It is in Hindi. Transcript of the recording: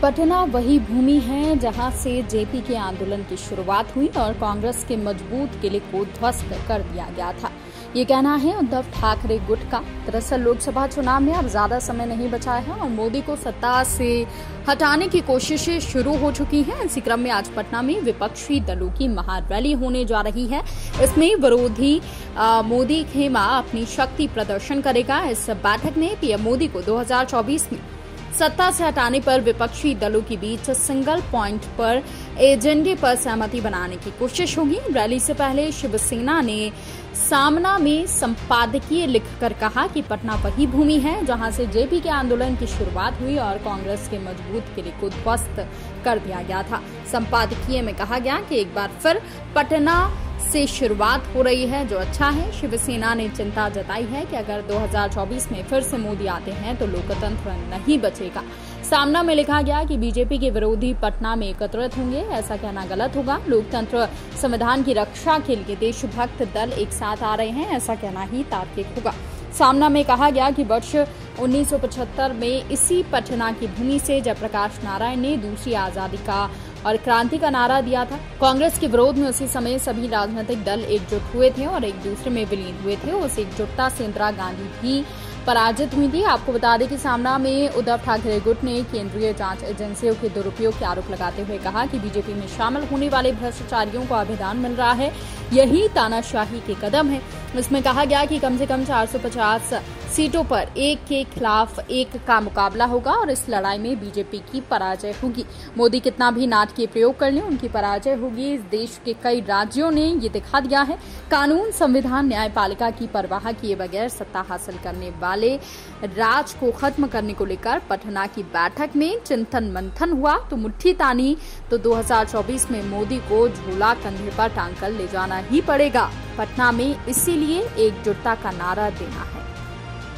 पटना वही भूमि है जहां से जेपी के आंदोलन की शुरुआत हुई और कांग्रेस के मजबूत किले को ध्वस्त कर दिया गया था। ये कहना है उद्धव ठाकरे गुट का। दरअसल लोकसभा चुनाव में अब ज्यादा समय नहीं बचा है और मोदी को सत्ता से हटाने की कोशिशें शुरू हो चुकी हैं। इसी क्रम में आज पटना में विपक्षी दलों की महारैली होने जा रही है। इसमें विरोधी मोदी खेमा अपनी शक्ति प्रदर्शन करेगा। इस बैठक में पीएम मोदी को 2024 में सत्ता से हटाने पर विपक्षी दलों के बीच सिंगल पॉइंट पर एजेंडे पर सहमति बनाने की कोशिश होगी। रैली से पहले शिवसेना ने सामना में संपादकीय लिखकर कहा कि पटना वही भूमि है जहां से जेपी के आंदोलन की शुरुआत हुई और कांग्रेस के मजबूत किले को ध्वस्त कर दिया गया था। संपादकीय में कहा गया कि एक बार फिर पटना से शुरुआत हो रही है, जो अच्छा है। शिवसेना ने चिंता जताई है कि अगर 2024 में फिर से मोदी आते हैं तो लोकतंत्र नहीं बचेगा। सामना में लिखा गया कि बीजेपी के विरोधी पटना में एकत्रित होंगे। ऐसा कहना गलत होगा। लोकतंत्र संविधान की रक्षा के लिए देशभक्त दल एक साथ आ रहे हैं, ऐसा कहना ही तार्किक होगा। सामना में कहा गया कि वर्ष 1975 में इसी पटना की भूमि से जयप्रकाश नारायण ने दूसरी आजादी का और क्रांति का नारा दिया था। कांग्रेस के विरोध में उसी समय सभी राजनीतिक दल एकजुट हुए थे और एक दूसरे में विलीन हुए थे। उस एकजुटता से इंदिरा गांधी भी पराजित हुई थी। आपको बता दें कि सामना में उद्धव ठाकरे गुट ने केंद्रीय जांच एजेंसियों के दुरुपयोग के आरोप लगाते हुए कहा कि बीजेपी में शामिल होने वाले भ्रष्टाचारियों को अभिदान मिल रहा है। यही तानाशाही के कदम है। इसमें कहा गया कि कम से कम 450 सीटों पर एक के खिलाफ एक का मुकाबला होगा और इस लड़ाई में बीजेपी की पराजय होगी। मोदी कितना भी नाटकीय प्रयोग कर लें, उनकी पराजय होगी। इस देश के कई राज्यों ने ये दिखा दिया है। कानून, संविधान, न्यायपालिका की परवाह किए बगैर सत्ता हासिल करने वाले राज को खत्म करने को लेकर पटना की बैठक में चिंतन मंथन हुआ तो मुट्ठी तानी तो 2024 में मोदी को झोला कंधे पर टांग कर ले जाना ही पड़ेगा। पटना में इसीलिए एकजुटता का नारा देना है।